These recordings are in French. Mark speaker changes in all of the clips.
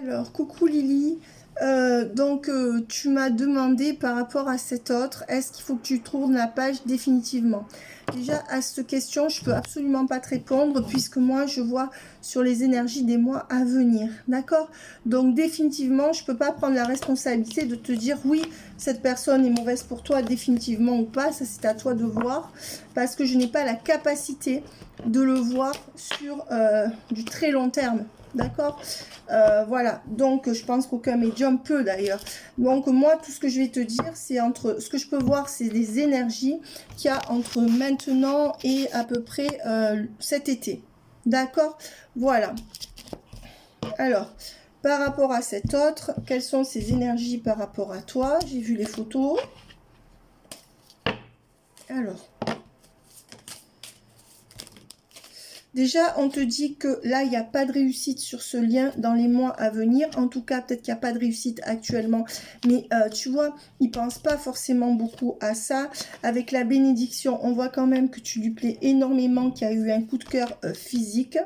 Speaker 1: Alors, coucou Lily. Tu m'as demandé par rapport à cet autre, est-ce qu'il faut que tu tournes la page définitivement? Déjà, à cette question, je peux absolument pas te répondre puisque moi, je vois sur les énergies des mois à venir. D'accord? Donc, définitivement, je peux pas prendre la responsabilité de te dire oui, cette personne est mauvaise pour toi définitivement ou pas. Ça, c'est à toi de voir parce que je n'ai pas la capacité de le voir sur du très long terme. D'accord? Voilà, donc je pense qu'aucun médium peut d'ailleurs. Donc moi, tout ce que je vais te dire, c'est entre... Ce que je peux voir, c'est les énergies qu'il y a entre maintenant et à peu près cet été. D'accord? Voilà. Alors, par rapport à cet autre, quelles sont ces énergies par rapport à toi? J'ai vu les photos. Alors... Déjà, on te dit que là, il n'y a pas de réussite sur ce lien dans les mois à venir. En tout cas, peut-être qu'il n'y a pas de réussite actuellement. Mais tu vois, il ne pense pas forcément beaucoup à ça. Avec la bénédiction, on voit quand même que tu lui plais énormément, qu'il y a eu un coup de cœur physique.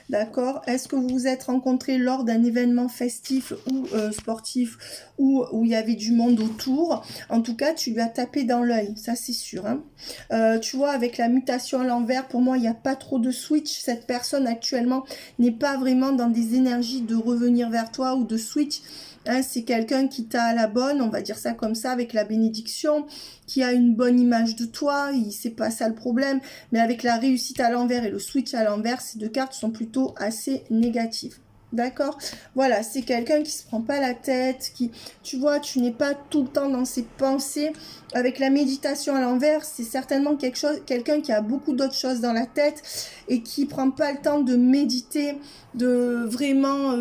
Speaker 1: D'accord? Est-ce que vous vous êtes rencontrés lors d'un événement festif ou sportif où il y avait du monde autour? En tout cas, tu lui as tapé dans l'œil. Ça, c'est sûr. Hein. Tu vois, avec la mutation à l'envers, pour moi, il n'y a pas trop de switch. Cette personne actuellement n'est pas vraiment dans des énergies de revenir vers toi ou de switch. Hein, c'est quelqu'un qui t'a à la bonne, on va dire ça comme ça, avec la bénédiction, qui a une bonne image de toi, c'est pas ça le problème. Mais avec la réussite à l'envers et le switch à l'envers, ces deux cartes sont plutôt assez négatives. D'accord? Voilà, c'est quelqu'un qui se prend pas la tête, qui, tu vois, tu n'es pas tout le temps dans ses pensées. Avec la méditation à l'envers, c'est certainement quelqu'un qui a beaucoup d'autres choses dans la tête et qui prend pas le temps de méditer, de vraiment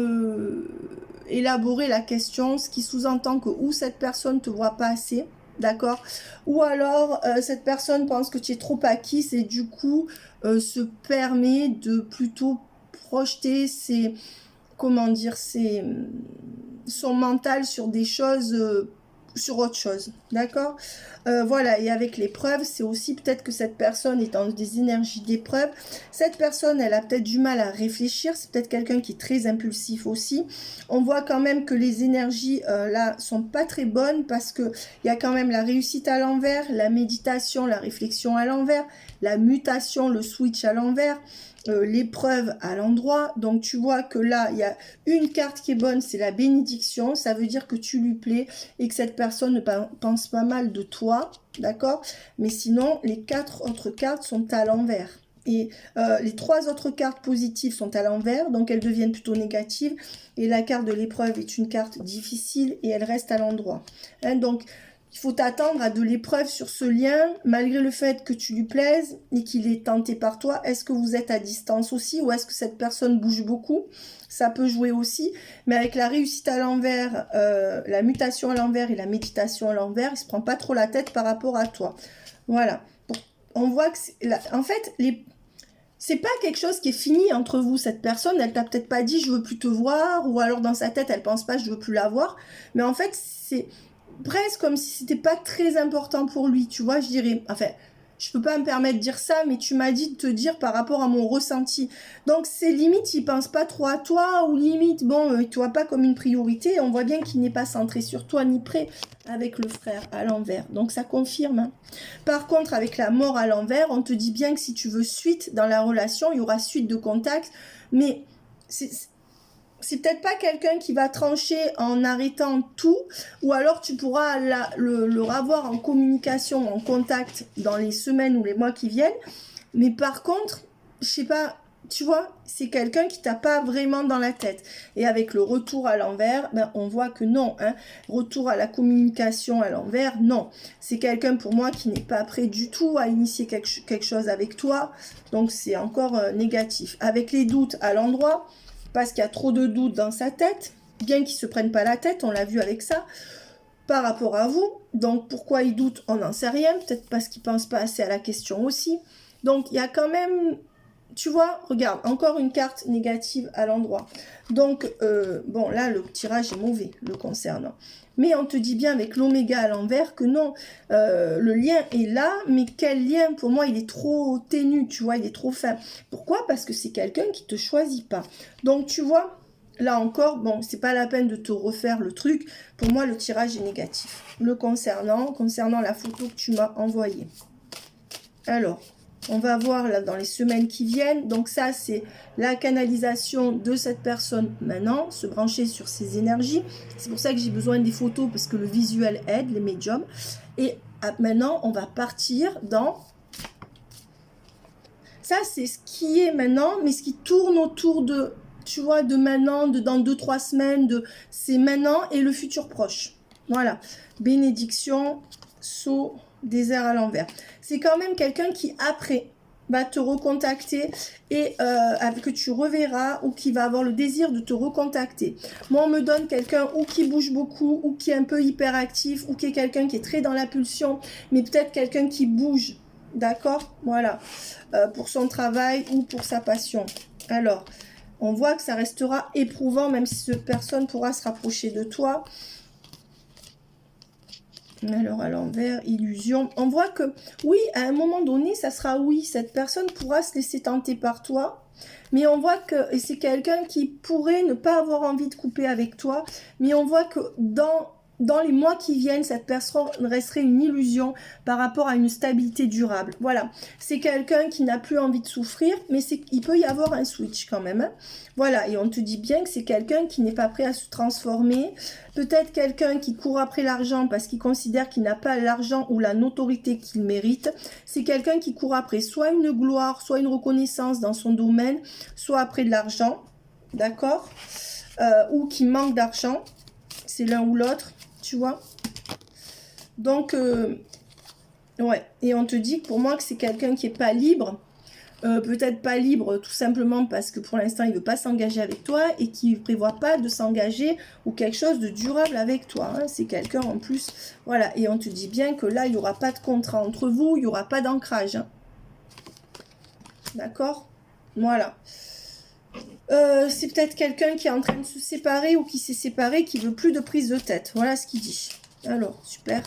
Speaker 1: élaborer la question, ce qui sous-entend que ou cette personne te voit pas assez, d'accord, ou alors cette personne pense que tu es trop acquis et du coup se permet de plutôt projeter ses, comment dire, son mental sur des choses, sur autre chose, d'accord. Voilà, et avec l'épreuve, c'est aussi peut-être que cette personne est dans des énergies d'épreuve. Cette personne, elle a peut-être du mal à réfléchir, c'est peut-être quelqu'un qui est très impulsif aussi. On voit quand même que les énergies, là, sont pas très bonnes parce que il y a quand même la réussite à l'envers, la méditation, la réflexion à l'envers, la mutation, le switch à l'envers, l'épreuve à l'endroit. Donc tu vois que là, il y a une carte qui est bonne, c'est la bénédiction. Ça veut dire que tu lui plais et que cette personne pense pas mal de toi, d'accord? Mais sinon, les 4 autres cartes sont à l'envers. Et les 3 autres cartes positives sont à l'envers, donc elles deviennent plutôt négatives. Et la carte de l'épreuve est une carte difficile et elle reste à l'endroit. Hein, donc, il faut t'attendre à de l'épreuve sur ce lien, malgré le fait que tu lui plaises et qu'il est tenté par toi. Est-ce que vous êtes à distance aussi ou est-ce que cette personne bouge beaucoup? Ça peut jouer aussi, mais avec la réussite à l'envers, la mutation à l'envers et la méditation à l'envers, il se prend pas trop la tête par rapport à toi. Voilà. On voit que, en fait, c'est pas quelque chose qui est fini entre vous. Cette personne, elle t'a peut-être pas dit je veux plus te voir, ou alors dans sa tête, elle pense pas je veux plus la voir. Mais en fait, c'est presque comme si c'était pas très important pour lui, tu vois, je dirais. Enfin, je peux pas me permettre de dire ça, mais tu m'as dit de te dire par rapport à mon ressenti. Donc, c'est limite, il pense pas trop à toi, ou limite, bon, il te voit pas comme une priorité. On voit bien qu'il n'est pas centré sur toi, ni prêt avec le frère à l'envers. Donc, ça confirme. Hein. Par contre, avec la mort à l'envers, on te dit bien que si tu veux suite dans la relation, il y aura suite de contact, mais c'est peut-être pas quelqu'un qui va trancher en arrêtant tout, ou alors tu pourras le revoir en communication, en contact dans les semaines ou les mois qui viennent. Mais par contre, je sais pas, tu vois, c'est quelqu'un qui t'a pas vraiment dans la tête. Et avec le retour à l'envers, ben, on voit que non. Hein. Retour à la communication à l'envers, non. C'est quelqu'un pour moi qui n'est pas prêt du tout à initier quelque chose avec toi. Donc c'est encore négatif. Avec les doutes à l'endroit, parce qu'il y a trop de doutes dans sa tête, bien qu'il ne se prenne pas la tête, on l'a vu avec ça, par rapport à vous. Donc pourquoi il doute, on n'en sait rien, peut-être parce qu'il ne pense pas assez à la question aussi. Donc il y a quand même, tu vois, regarde, encore une carte négative à l'endroit. Donc, bon, là, le tirage est mauvais, le concernant. Mais on te dit bien avec l'oméga à l'envers que non, le lien est là, mais quel lien? Pour moi, il est trop ténu, tu vois, il est trop fin. Pourquoi? Parce que c'est quelqu'un qui ne te choisit pas. Donc, tu vois, là encore, bon, c'est pas la peine de te refaire le truc. Pour moi, le tirage est négatif. Le concernant la photo que tu m'as envoyée. Alors, on va voir là dans les semaines qui viennent. Donc ça, c'est la canalisation de cette personne maintenant, se brancher sur ses énergies. C'est pour ça que j'ai besoin des photos, parce que le visuel aide les médiums. Et maintenant, on va partir dans... Ça, c'est ce qui est maintenant, mais ce qui tourne autour de, tu vois, de maintenant, de dans 2-3 semaines, c'est maintenant et le futur proche. Voilà. Bénédiction, saut, désert à l'envers. C'est quand même quelqu'un qui, après, va te recontacter et que tu reverras ou qui va avoir le désir de te recontacter. Moi, on me donne quelqu'un ou qui bouge beaucoup ou qui est un peu hyperactif ou qui est quelqu'un qui est très dans la pulsion, mais peut-être quelqu'un qui bouge. D'accord? Voilà. Pour son travail ou pour sa passion. Alors, on voit que ça restera éprouvant, même si cette personne pourra se rapprocher de toi. Alors, à l'envers, illusion. On voit que, oui, à un moment donné, ça sera oui. Cette personne pourra se laisser tenter par toi. Mais on voit que, et c'est quelqu'un qui pourrait ne pas avoir envie de couper avec toi. Mais on voit que dans les mois qui viennent, cette personne resterait une illusion par rapport à une stabilité durable. Voilà, c'est quelqu'un qui n'a plus envie de souffrir, mais il peut y avoir un switch quand même. Hein. Voilà, et on te dit bien que c'est quelqu'un qui n'est pas prêt à se transformer. Peut-être quelqu'un qui court après l'argent parce qu'il considère qu'il n'a pas l'argent ou la notoriété qu'il mérite. C'est quelqu'un qui court après soit une gloire, soit une reconnaissance dans son domaine, soit après de l'argent, d'accord, ou qui manque d'argent. C'est l'un ou l'autre. Tu vois, donc ouais, et on te dit que pour moi que c'est quelqu'un qui est pas libre, peut-être pas libre tout simplement parce que pour l'instant il veut pas s'engager avec toi et qui prévoit pas de s'engager ou quelque chose de durable avec toi, hein. C'est quelqu'un en plus, voilà, et on te dit bien que là il y aura pas de contrat entre vous, il y aura pas d'ancrage, hein. D'accord, voilà. C'est peut-être quelqu'un qui est en train de se séparer ou qui s'est séparé, qui veut plus de prise de tête. Voilà ce qu'il dit. Alors, super.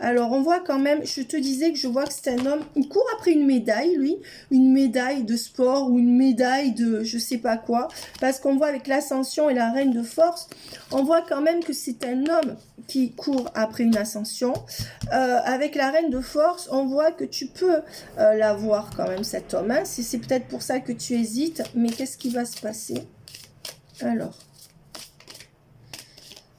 Speaker 1: Alors, on voit quand même, je te disais que je vois que c'est un homme, il court après une médaille, lui, une médaille de sport ou une médaille de je sais pas quoi, parce qu'on voit avec l'ascension et la reine de force, on voit quand même que c'est un homme qui court après une ascension. Avec la reine de force, on voit que tu peux l'avoir quand même, cet homme. Hein. C'est peut-être pour ça que tu hésites, mais qu'est-ce qui va se passer? Alors,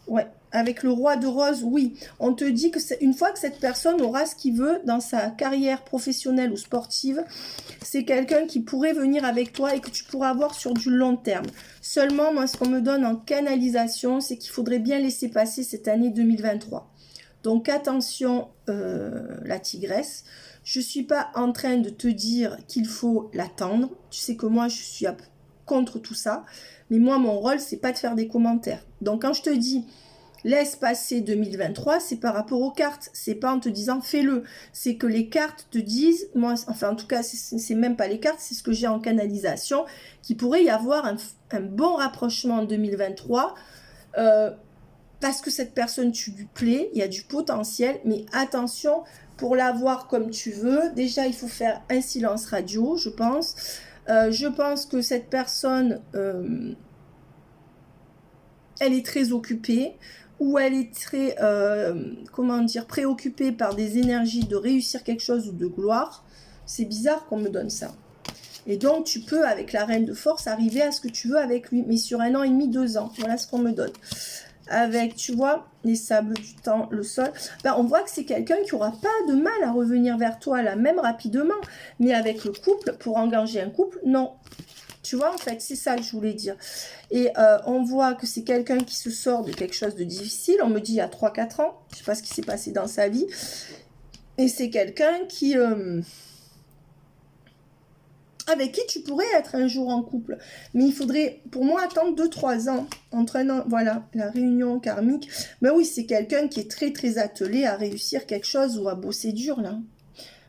Speaker 1: ouais. Avec le roi de rose, oui. On te dit que une fois que cette personne aura ce qu'il veut dans sa carrière professionnelle ou sportive, c'est quelqu'un qui pourrait venir avec toi et que tu pourras avoir sur du long terme. Seulement, moi, ce qu'on me donne en canalisation, c'est qu'il faudrait bien laisser passer cette année 2023. Donc, attention, la tigresse. Je ne suis pas en train de te dire qu'il faut l'attendre. Tu sais que moi, je suis contre tout ça. Mais moi, mon rôle, c'est pas de faire des commentaires. Donc, quand je te dis... laisse passer 2023, c'est par rapport aux cartes. C'est pas en te disant fais-le. C'est que les cartes te disent, moi, enfin en tout cas, c'est même pas les cartes, c'est ce que j'ai en canalisation, qu'il pourrait y avoir un bon rapprochement en 2023 parce que cette personne, tu lui plais, il y a du potentiel, mais attention, pour l'avoir comme tu veux, déjà il faut faire un silence radio, je pense. Je pense que cette personne, elle est très occupée, ou elle est très, comment dire, préoccupée par des énergies de réussir quelque chose ou de gloire. C'est bizarre qu'on me donne ça. Et donc, tu peux, avec la reine de force, arriver à ce que tu veux avec lui, mais sur 1 an et demi, 2 ans. Voilà ce qu'on me donne. Avec, tu vois, les sables du temps, le sol. Ben, on voit que c'est quelqu'un qui n'aura pas de mal à revenir vers toi, là, même rapidement. Mais avec le couple, pour engager un couple, non. Tu vois, en fait, c'est ça que je voulais dire. Et on voit que c'est quelqu'un qui se sort de quelque chose de difficile. On me dit il y a 3-4 ans. Je ne sais pas ce qui s'est passé dans sa vie. Et c'est quelqu'un qui... avec qui tu pourrais être un jour en couple. Mais il faudrait, pour moi, attendre 2-3 ans. Entre un an, voilà, la réunion karmique. Mais oui, c'est quelqu'un qui est très, très attelé à réussir quelque chose ou à bosser dur, là.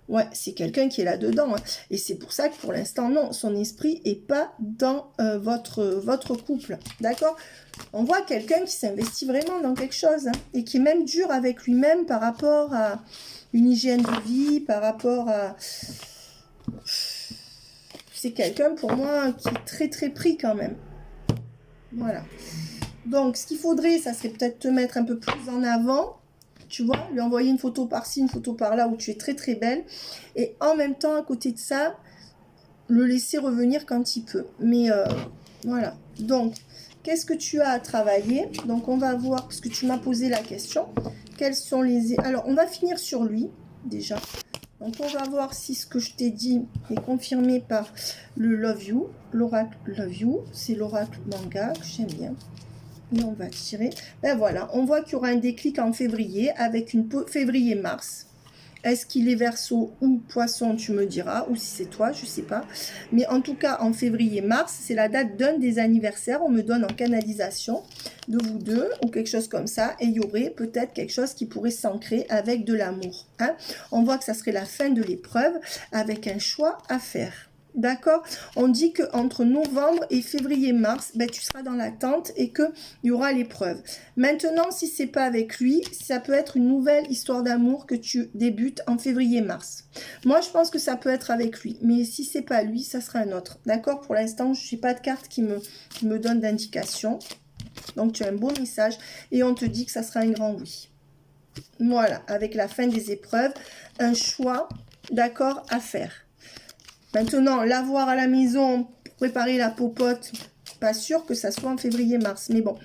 Speaker 1: Ouais, c'est quelqu'un qui est là-dedans. Hein. Et c'est pour ça que pour l'instant, non, son esprit n'est pas dans votre couple. D'accord? On voit quelqu'un qui s'investit vraiment dans quelque chose. Hein, et qui est même dur avec lui-même par rapport à une hygiène de vie, par rapport à... C'est quelqu'un, pour moi, qui est très, très pris quand même. Voilà. Donc, ce qu'il faudrait, ça serait peut-être te mettre un peu plus en avant. Tu vois, lui envoyer une photo par-ci, une photo par-là, où tu es très très belle. Et en même temps, à côté de ça, le laisser revenir quand il peut. Mais voilà. Donc, qu'est-ce que tu as à travailler? Donc, on va voir, parce que tu m'as posé la question. Quels sont les... Alors, on va finir sur lui, déjà. Donc, on va voir si ce que je t'ai dit est confirmé par le Love You. L'oracle Love You, c'est l'oracle manga que j'aime bien. Et on va tirer. Ben voilà, on voit qu'il y aura un déclic en février avec une février-mars. Est-ce qu'il est Verseau ou Poisson, tu me diras, ou si c'est toi, je ne sais pas. Mais en tout cas, en février-mars, c'est la date d'un des anniversaires. On me donne en canalisation de vous deux ou quelque chose comme ça. Et il y aurait peut-être quelque chose qui pourrait s'ancrer avec de l'amour. Hein. On voit que ça serait la fin de l'épreuve avec un choix à faire. D'accord? On dit qu'entre novembre et février-mars, ben, tu seras dans l'attente et qu'il y aura l'épreuve. Maintenant, si c'est pas avec lui, ça peut être une nouvelle histoire d'amour que tu débutes en février-mars. Moi, je pense que ça peut être avec lui. Mais si c'est pas lui, ça sera un autre. D'accord? Pour l'instant, je n'ai pas de carte qui me donne d'indication. Donc, tu as un beau message et on te dit que ça sera un grand oui. Voilà, avec la fin des épreuves, un choix, d'accord, à faire. Maintenant, l'avoir à la maison, pour préparer la popote, pas sûr que ça soit en février-mars. Mais bon,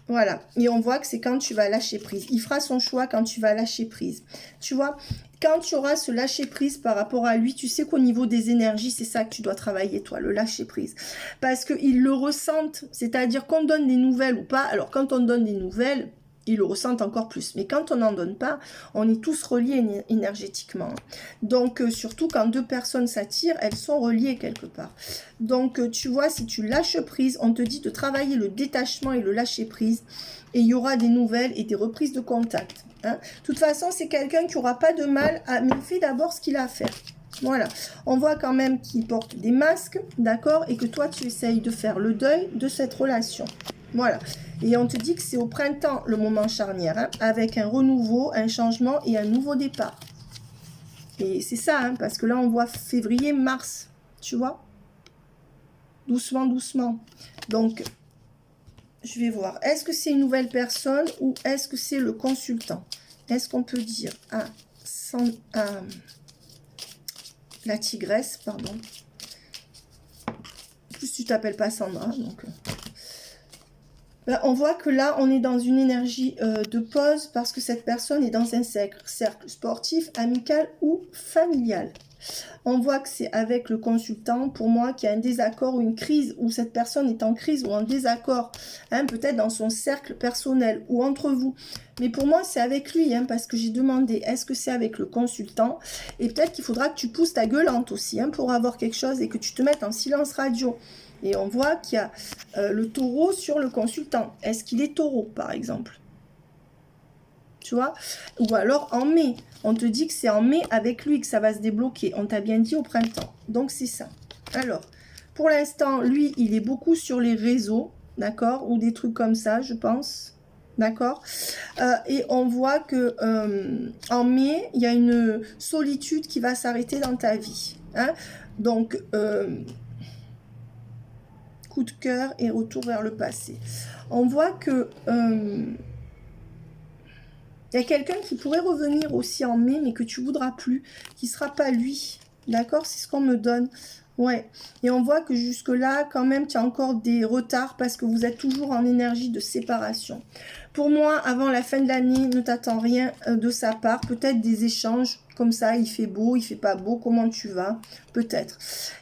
Speaker 1: voilà. Et on voit que c'est quand tu vas lâcher prise. Il fera son choix quand tu vas lâcher prise. Tu vois, quand tu auras ce lâcher prise par rapport à lui, tu sais qu'au niveau des énergies, c'est ça que tu dois travailler, toi, le lâcher prise. Parce qu'ils le ressentent, c'est-à-dire qu'on donne des nouvelles ou pas. Alors, quand on donne des nouvelles, ils le ressentent encore plus. Mais quand on n'en donne pas, on est tous reliés énergétiquement. Donc, surtout quand deux personnes s'attirent, elles sont reliées quelque part. Donc, tu vois, si tu lâches prise, on te dit de travailler le détachement et le lâcher prise. Et il y aura des nouvelles et des reprises de contact. Hein. De toute façon, c'est quelqu'un qui n'aura pas de mal à... Mais il fait d'abord ce qu'il a à faire. Voilà. On voit quand même qu'il porte des masques, d'accord? Et que toi, tu essayes de faire le deuil de cette relation. Voilà. Et on te dit que c'est au printemps le moment charnière, hein, avec un renouveau, un changement et un nouveau départ. Et c'est ça, hein, parce que là, on voit février, mars, tu vois? Doucement, doucement. Donc, je vais voir. Est-ce que c'est une nouvelle personne ou est-ce que c'est le consultant? Est-ce qu'on peut dire la tigresse, pardon. En plus, tu t'appelles pas Sandra, donc... On voit que là, on est dans une énergie de pause parce que cette personne est dans un cercle sportif, amical ou familial. On voit que c'est avec le consultant, pour moi, qu'il y a un désaccord ou une crise, où cette personne est en crise ou en désaccord, hein, peut-être dans son cercle personnel ou entre vous. Mais pour moi, c'est avec lui, hein, parce que j'ai demandé, est-ce que c'est avec le consultant? Et peut-être qu'il faudra que tu pousses ta gueulante aussi, hein, pour avoir quelque chose et que tu te mettes en silence radio. Et on voit qu'il y a le taureau sur le consultant. Est-ce qu'il est taureau, par exemple? Tu vois? Ou alors en mai. On te dit que c'est en mai avec lui que ça va se débloquer. On t'a bien dit au printemps. Donc, c'est ça. Alors, pour l'instant, lui, il est beaucoup sur les réseaux, d'accord? Ou des trucs comme ça, je pense. D'accord? Et on voit que en mai, il y a une solitude qui va s'arrêter dans ta vie. Hein? Donc... coup de cœur et retour vers le passé. On voit que il y a quelqu'un qui pourrait revenir aussi en mai, mais que tu voudras plus, qui sera pas lui. D'accord? C'est ce qu'on me donne. Ouais. Et on voit que jusque-là, quand même, tu as encore des retards parce que vous êtes toujours en énergie de séparation. Pour moi, avant la fin de l'année, ne t'attends rien de sa part. Peut-être des échanges comme ça, il fait beau, il fait pas beau, comment tu vas? Peut-être.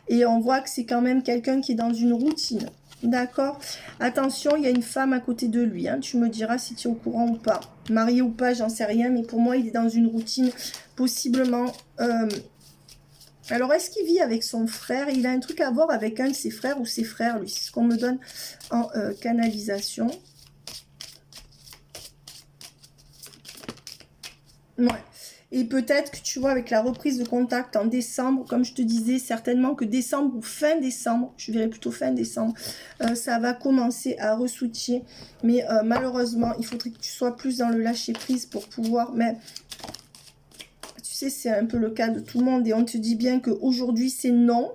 Speaker 1: Et on voit que c'est quand même quelqu'un qui est dans une routine. D'accord? Attention, il y a une femme à côté de lui. Hein. Tu me diras si tu es au courant ou pas. Marié ou pas, j'en sais rien. Mais pour moi, il est dans une routine possiblement... Alors, est-ce qu'il vit avec son frère? Il a un truc à voir avec un de ses frères ou ses frères, lui. C'est ce qu'on me donne en canalisation. Ouais. Et peut-être que tu vois, avec la reprise de contact en décembre, comme je te disais, certainement que décembre ou fin décembre, je verrai plutôt fin décembre, ça va commencer à ressoutiller. Mais malheureusement, il faudrait que tu sois plus dans le lâcher-prise pour pouvoir... Mais tu sais, c'est un peu le cas de tout le monde. Et on te dit bien qu'aujourd'hui, c'est non.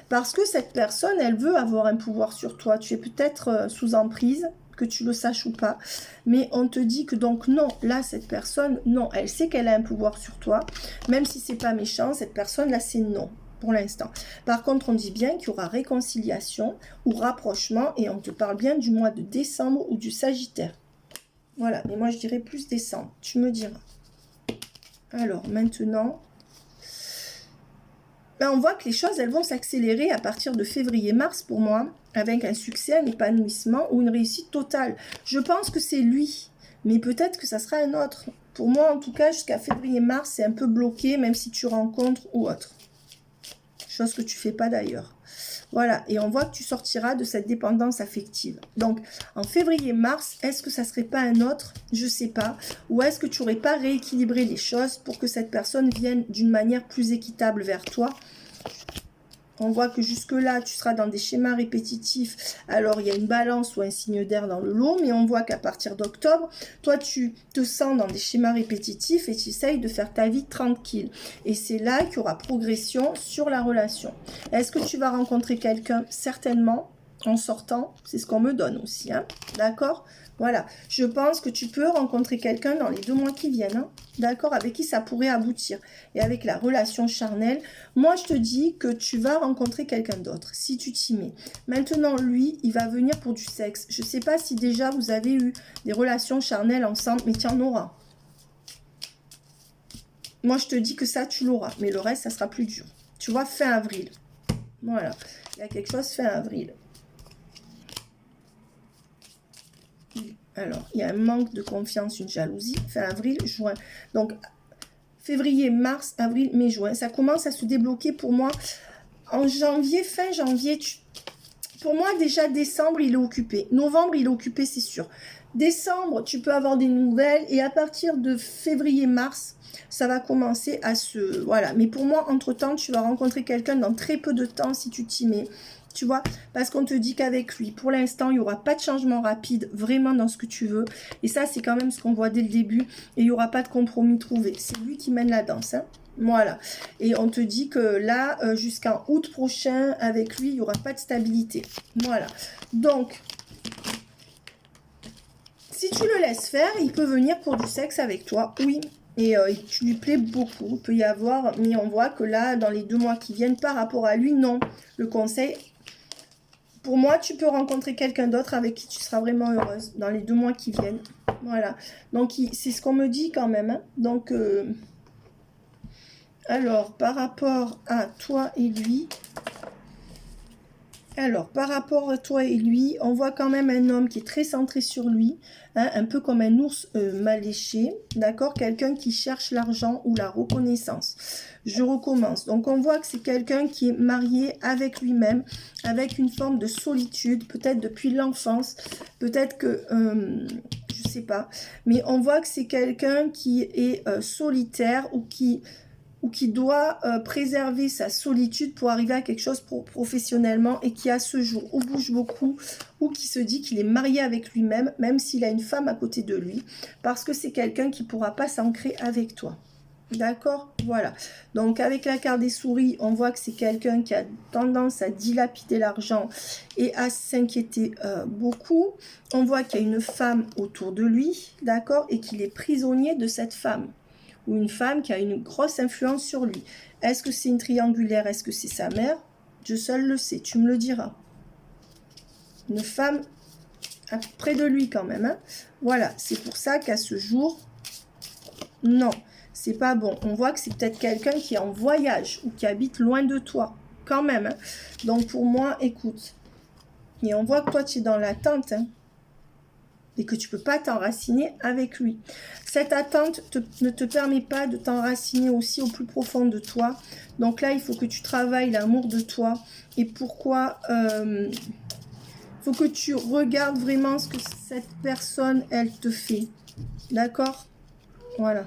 Speaker 1: Parce que cette personne, elle veut avoir un pouvoir sur toi. Tu es peut-être sous emprise, que tu le saches ou pas. Mais on te dit que donc non, là, cette personne, non, elle sait qu'elle a un pouvoir sur toi. Même si c'est pas méchant, cette personne, là, c'est non. Pour l'instant. Par contre, on dit bien qu'il y aura réconciliation ou rapprochement et on te parle bien du mois de décembre ou du Sagittaire. Voilà, mais moi je dirais plus décembre, tu me diras. Alors maintenant, ben, on voit que les choses, elles vont s'accélérer à partir de février-mars pour moi, avec un succès, un épanouissement ou une réussite totale. Je pense que c'est lui, mais peut-être que ça sera un autre. Pour moi, en tout cas, jusqu'à février-mars, c'est un peu bloqué, même si tu rencontres ou autre. Chose que tu fais pas d'ailleurs. Voilà, et on voit que tu sortiras de cette dépendance affective. Donc, en février-mars, est-ce que ça serait pas un autre? Je sais pas. Ou est-ce que tu n'aurais pas rééquilibré les choses pour que cette personne vienne d'une manière plus équitable vers toi? On voit que jusque-là, tu seras dans des schémas répétitifs. Alors, il y a une balance ou un signe d'air dans le lot, mais on voit qu'à partir d'octobre, toi, tu te sens dans des schémas répétitifs et tu essayes de faire ta vie tranquille. Et c'est là qu'il y aura progression sur la relation. Est-ce que tu vas rencontrer quelqu'un? Certainement, en sortant. C'est ce qu'on me donne aussi, hein. D'accord? Voilà, je pense que tu peux rencontrer quelqu'un dans les 2 mois qui viennent, hein, d'accord, avec qui ça pourrait aboutir. Et avec la relation charnelle, moi je te dis que tu vas rencontrer quelqu'un d'autre, si tu t'y mets. Maintenant, lui, il va venir pour du sexe. Je ne sais pas si déjà vous avez eu des relations charnelles ensemble, mais tu en auras. Moi je te dis que ça, tu l'auras, mais le reste, ça sera plus dur. Tu vois, fin avril. Voilà, il y a quelque chose fin avril. Alors, il y a un manque de confiance, une jalousie, fin avril, juin. Donc, février, mars, avril, mai, juin. Ça commence à se débloquer pour moi. En janvier, fin janvier, pour moi, déjà, décembre, il est occupé. Novembre, il est occupé, c'est sûr. Décembre, tu peux avoir des nouvelles. Et à partir de février, mars, ça va commencer à se... Voilà. Mais pour moi, entre-temps, tu vas rencontrer quelqu'un dans très peu de temps si tu t'y mets. Tu vois, parce qu'on te dit qu'avec lui, pour l'instant, il n'y aura pas de changement rapide, vraiment dans ce que tu veux. Et ça, c'est quand même ce qu'on voit dès le début. Et il n'y aura pas de compromis trouvé. C'est lui qui mène la danse, hein. Voilà. Et on te dit que là, jusqu'en août prochain, avec lui, il n'y aura pas de stabilité. Voilà. Donc, si tu le laisses faire, il peut venir pour du sexe avec toi, oui. Et tu lui plais beaucoup, il peut y avoir, mais on voit que là, dans les 2 mois qui viennent, par rapport à lui, non. Le conseil... Pour moi, tu peux rencontrer quelqu'un d'autre avec qui tu seras vraiment heureuse dans les 2 mois qui viennent. Voilà. Donc, c'est ce qu'on me dit quand même, hein. Donc, alors, par rapport à toi et lui... Alors, par rapport à toi et lui, on voit quand même un homme qui est très centré sur lui, hein, un peu comme un ours mal léché, d'accord? Quelqu'un qui cherche l'argent ou la reconnaissance. Je recommence. Donc, on voit que c'est quelqu'un qui est marié avec lui-même, avec une forme de solitude, peut-être depuis l'enfance, peut-être que, je sais pas, mais on voit que c'est quelqu'un qui est solitaire ou qui doit préserver sa solitude pour arriver à quelque chose professionnellement et qui à ce jour ou bouge beaucoup ou qui se dit qu'il est marié avec lui-même, même s'il a une femme à côté de lui, parce que c'est quelqu'un qui ne pourra pas s'ancrer avec toi. D'accord? Voilà. Donc, avec la carte des souris, on voit que c'est quelqu'un qui a tendance à dilapider l'argent et à s'inquiéter beaucoup. On voit qu'il y a une femme autour de lui, d'accord? Et qu'il est prisonnier de cette femme. Ou une femme qui a une grosse influence sur lui. Est-ce que c'est une triangulaire? Est-ce que c'est sa mère? Je seul le sais, tu me le diras. Une femme près de lui quand même, hein. Voilà, c'est pour ça qu'à ce jour, non, c'est pas bon. On voit que c'est peut-être quelqu'un qui est en voyage ou qui habite loin de toi, quand même, hein. Donc pour moi, écoute, et on voit que toi tu es dans l'attente, hein, et que tu ne peux pas t'enraciner avec lui. Cette attente ne te permet pas de t'enraciner aussi au plus profond de toi. Donc là, il faut que tu travailles l'amour de toi. Et pourquoi il faut que tu regardes vraiment ce que cette personne, elle te fait. D'accord? Voilà.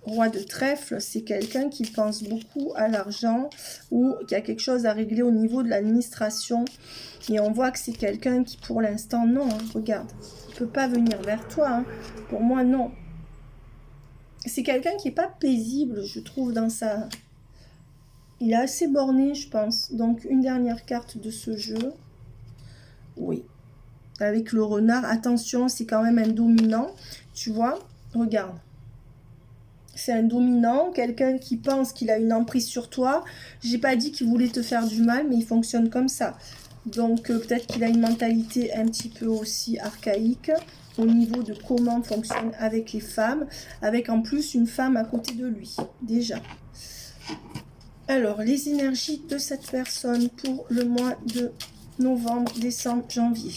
Speaker 1: Roi de trèfle, c'est quelqu'un qui pense beaucoup à l'argent ou qui a quelque chose à régler au niveau de l'administration. Et on voit que c'est quelqu'un qui, pour l'instant, non, hein, regarde, il ne peut pas venir vers toi. Hein. Pour moi, non. C'est quelqu'un qui n'est pas paisible, je trouve, dans sa... Il est assez borné, je pense. Donc, une dernière carte de ce jeu. Oui. Avec le renard. Attention, c'est quand même un dominant. Tu vois, regarde. C'est un dominant, quelqu'un qui pense qu'il a une emprise sur toi. J'ai pas dit qu'il voulait te faire du mal, mais il fonctionne comme ça. Donc, peut-être qu'il a une mentalité un petit peu aussi archaïque au niveau de comment fonctionne avec les femmes, avec en plus une femme à côté de lui, déjà. Alors, les énergies de cette personne pour le mois de novembre, décembre, janvier.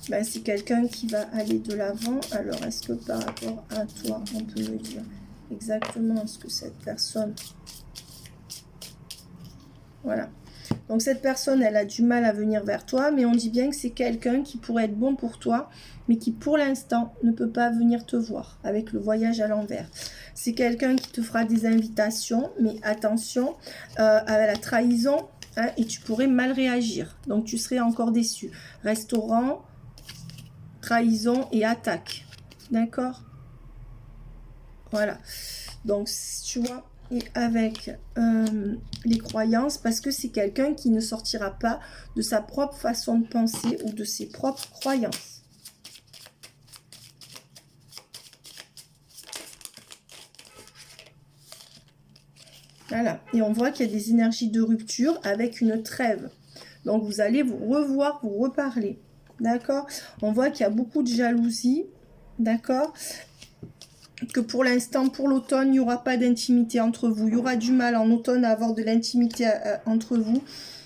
Speaker 1: Ben, c'est quelqu'un qui va aller de l'avant. Alors, est-ce que par rapport à toi, on peut me dire exactement ce que cette personne... Voilà. Donc, cette personne, elle a du mal à venir vers toi, mais on dit bien que c'est quelqu'un qui pourrait être bon pour toi, mais qui, pour l'instant, ne peut pas venir te voir avec le voyage à l'envers. C'est quelqu'un qui te fera des invitations, mais attention à la trahison, hein, et tu pourrais mal réagir. Donc, tu serais encore déçu. Restaurant, trahison et attaque. D'accord? Voilà. Donc, tu vois, et avec les croyances, parce que c'est quelqu'un qui ne sortira pas de sa propre façon de penser ou de ses propres croyances. Voilà. Et on voit qu'il y a des énergies de rupture avec une trêve. Donc, vous allez vous revoir, vous reparler. D'accord? On voit qu'il y a beaucoup de jalousie. D'accord? Que pour l'instant, pour l'automne, il n'y aura pas d'intimité entre vous. Il y aura du mal en automne à avoir de l'intimité entre vous.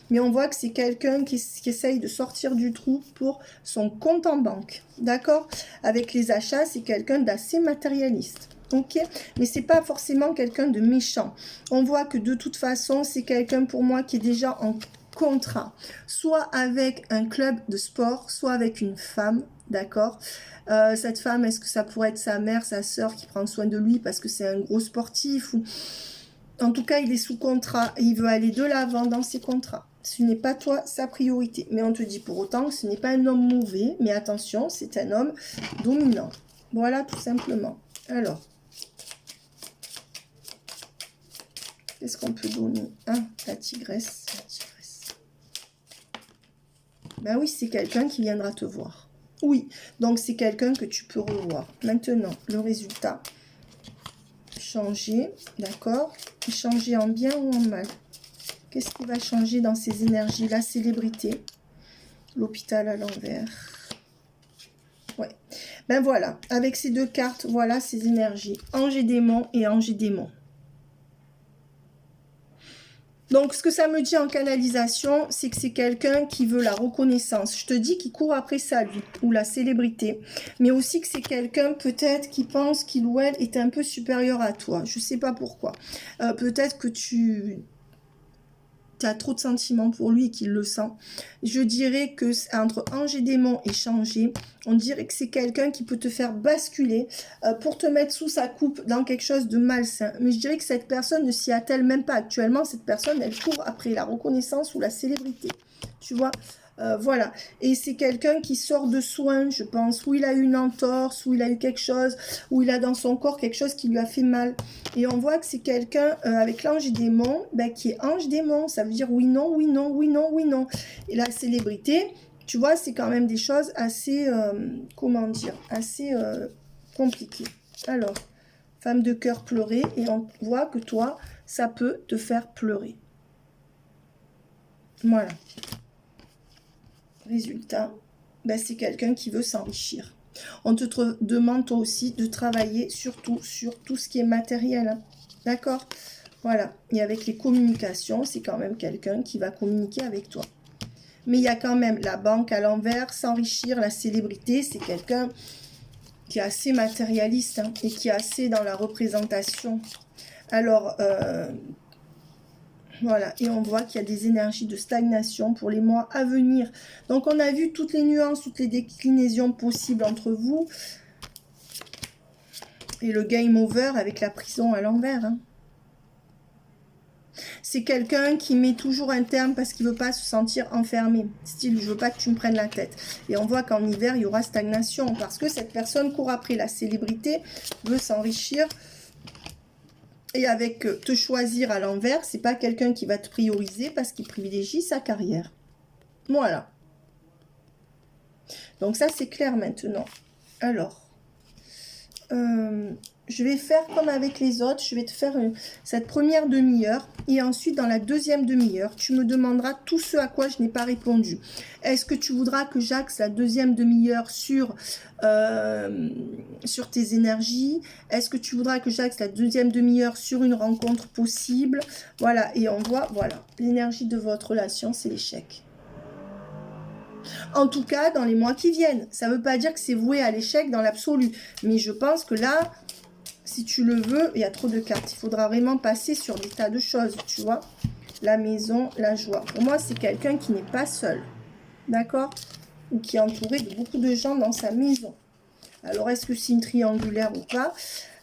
Speaker 1: Mais on voit que c'est quelqu'un qui essaye de sortir du trou pour son compte en banque. D'accord? Avec les achats, c'est quelqu'un d'assez matérialiste. Ok? Mais c'est pas forcément quelqu'un de méchant. On voit que de toute façon, c'est quelqu'un pour moi qui est déjà en contrat. Soit avec un club de sport, soit avec une femme. D'accord? Cette femme, est-ce que ça pourrait être sa mère, sa sœur qui prend soin de lui parce que c'est un gros sportif ou... En tout cas, il est sous contrat et il veut aller de l'avant dans ses contrats. Ce n'est pas toi sa priorité. Mais on te dit pour autant que ce n'est pas un homme mauvais. Mais attention, c'est un homme dominant. Voilà, tout simplement. Alors, qu'est-ce qu'on peut donner? La tigresse. La tigresse. Ben oui, c'est quelqu'un qui viendra te voir. Oui, donc c'est quelqu'un que tu peux revoir. Maintenant, le résultat. Changer, d'accord? Changer en bien ou en mal? Qu'est-ce qui va changer dans ces énergies? La célébrité, l'hôpital à l'envers. Ouais. Ben voilà, avec ces deux cartes, voilà ces énergies. Ange et démon et ange et démon. Donc, ce que ça me dit en canalisation, c'est que c'est quelqu'un qui veut la reconnaissance. Je te dis qu'il court après ça, lui, ou la célébrité. Mais aussi que c'est quelqu'un, peut-être, qui pense qu'il ou elle est un peu supérieur à toi. Je ne sais pas pourquoi. Peut-être que tu as trop de sentiments pour lui et qu'il le sent. Je dirais que entre ange et démon échangé, on dirait que c'est quelqu'un qui peut te faire basculer pour te mettre sous sa coupe dans quelque chose de malsain. Mais je dirais que cette personne ne s'y attelle même pas actuellement. Cette personne, elle court après la reconnaissance ou la célébrité. Tu vois, voilà. Et c'est quelqu'un qui sort de soins, je pense, où il a eu une entorse, où il a eu quelque chose, où il a dans son corps quelque chose qui lui a fait mal. Et on voit que c'est quelqu'un avec l'ange et démon, ben, qui est ange démon. Ça veut dire oui, non, oui, non, oui, non, oui, non. Et la célébrité, tu vois, c'est quand même des choses assez, comment dire, assez compliquées. Alors, femme de cœur pleurer, et on voit que toi, ça peut te faire pleurer. Voilà. Résultat, ben, c'est quelqu'un qui veut s'enrichir. On te demande toi aussi de travailler surtout sur tout ce qui est matériel. Hein. D'accord? Voilà. Et avec les communications, c'est quand même quelqu'un qui va communiquer avec toi. Mais il y a quand même la banque à l'envers, s'enrichir, la célébrité. C'est quelqu'un qui est assez matérialiste hein, et qui est assez dans la représentation. Alors, voilà, et on voit qu'il y a des énergies de stagnation pour les mois à venir. Donc, on a vu toutes les nuances, toutes les déclinaisons possibles entre vous. Et le game over avec la prison à l'envers. Hein. C'est quelqu'un qui met toujours un terme parce qu'il ne veut pas se sentir enfermé. Style, je ne veux pas que tu me prennes la tête. Et on voit qu'en hiver, il y aura stagnation. Parce que cette personne court après la célébrité, veut s'enrichir. Et avec te choisir à l'envers, c'est pas quelqu'un qui va te prioriser parce qu'il privilégie sa carrière. Voilà. Donc ça, c'est clair maintenant. Alors, je vais faire comme avec les autres. Je vais te faire cette première demi-heure. Et ensuite, dans la deuxième demi-heure, tu me demanderas tout ce à quoi je n'ai pas répondu. Est-ce que tu voudras que j'axe la deuxième demi-heure sur tes énergies? Est-ce que tu voudras que j'axe la deuxième demi-heure sur une rencontre possible? Voilà, et on voit, voilà, l'énergie de votre relation, c'est l'échec. En tout cas, dans les mois qui viennent. Ça ne veut pas dire que c'est voué à l'échec dans l'absolu. Mais je pense que là, si tu le veux, il y a trop de cartes. Il faudra vraiment passer sur des tas de choses, tu vois. La maison, la joie. Pour moi, c'est quelqu'un qui n'est pas seul. D'accord? Ou qui est entouré de beaucoup de gens dans sa maison. Alors, est-ce que c'est une triangulaire ou pas?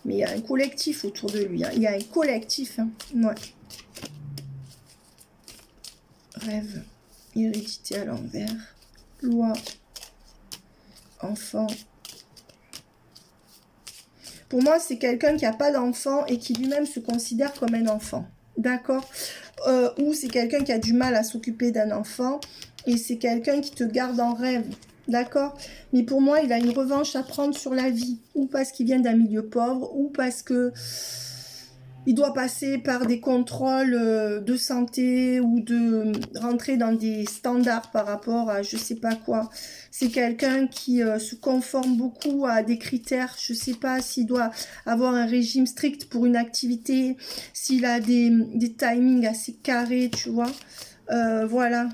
Speaker 1: Mais il y a un collectif autour de lui. Hein. Il y a un collectif. Hein. Ouais. Rêve. Hérédité à l'envers. Loi, enfant. Pour moi, c'est quelqu'un qui n'a pas d'enfant et qui lui-même se considère comme un enfant. D'accord? Ou c'est quelqu'un qui a du mal à s'occuper d'un enfant et c'est quelqu'un qui te garde en rêve. D'accord? Mais pour moi, il a une revanche à prendre sur la vie. Ou parce qu'il vient d'un milieu pauvre, ou parce que il doit passer par des contrôles de santé ou de rentrer dans des standards par rapport à je sais pas quoi. C'est quelqu'un qui se conforme beaucoup à des critères. Je sais pas s'il doit avoir un régime strict pour une activité, s'il a des timings assez carrés, tu vois. Voilà.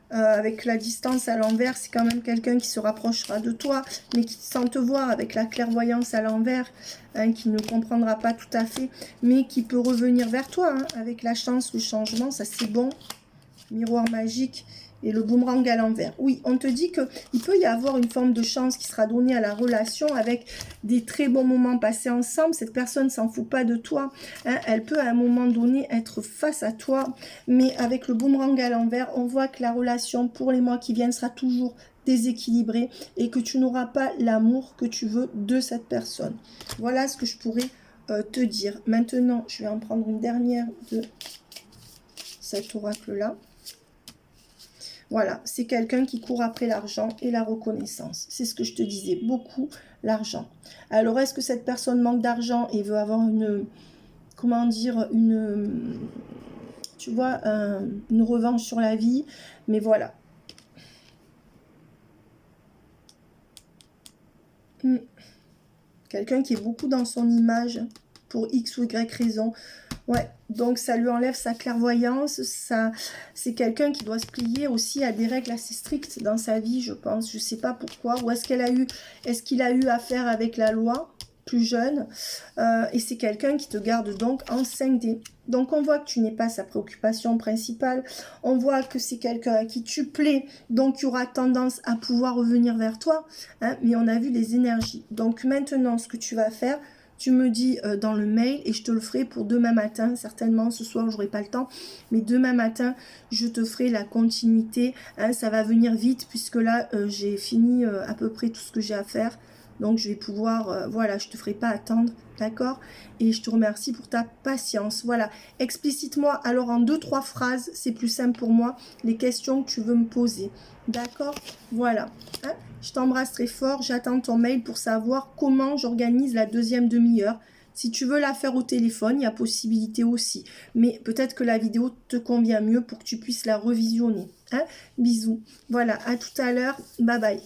Speaker 1: Avec la distance à l'envers, c'est quand même quelqu'un qui se rapprochera de toi, mais qui sans te voir, avec la clairvoyance à l'envers, hein, qui ne comprendra pas tout à fait, mais qui peut revenir vers toi, hein, avec la chance, le changement, ça c'est bon. Miroir magique et le boomerang à l'envers. Oui, on te dit qu'il peut y avoir une forme de chance qui sera donnée à la relation avec des très bons moments passés ensemble. Cette personne s'en fout pas de toi. Hein. Elle peut à un moment donné être face à toi. Mais avec le boomerang à l'envers, on voit que la relation pour les mois qui viennent sera toujours déséquilibrée et que tu n'auras pas l'amour que tu veux de cette personne. Voilà ce que je pourrais te dire. Maintenant, je vais en prendre une dernière de cet oracle-là. Voilà, c'est quelqu'un qui court après l'argent et la reconnaissance. C'est ce que je te disais, beaucoup l'argent. Alors, est-ce que cette personne manque d'argent et veut avoir une, comment dire, une, tu vois, une revanche sur la vie? Mais voilà. Quelqu'un qui est beaucoup dans son image pour X ou Y raison. Ouais, donc ça lui enlève sa clairvoyance, c'est quelqu'un qui doit se plier aussi à des règles assez strictes dans sa vie, je pense. Je sais pas pourquoi. Ou est-ce qu'il a eu affaire avec la loi plus jeune, et c'est quelqu'un qui te garde donc en 5D. Donc on voit que tu n'es pas sa préoccupation principale, on voit que c'est quelqu'un à qui tu plais, donc il y aura tendance à pouvoir revenir vers toi, hein, mais on a vu les énergies. Donc maintenant, ce que tu vas faire, tu me dis dans le mail et je te le ferai pour demain matin. Certainement, ce soir, j'aurai pas le temps. Mais demain matin, je te ferai la continuité. Hein, ça va venir vite puisque là, j'ai fini à peu près tout ce que j'ai à faire. Donc, je vais pouvoir... voilà, je te ferai pas attendre. D'accord? Et je te remercie pour ta patience. Voilà. Explicite-moi alors en 2-3 phrases. C'est plus simple pour moi. Les questions que tu veux me poser. D'accord? Voilà. Hein? Je t'embrasse très fort. J'attends ton mail pour savoir comment j'organise la deuxième demi-heure. Si tu veux la faire au téléphone, il y a possibilité aussi. Mais peut-être que la vidéo te convient mieux pour que tu puisses la revisionner. Hein? Bisous. Voilà, à tout à l'heure. Bye bye.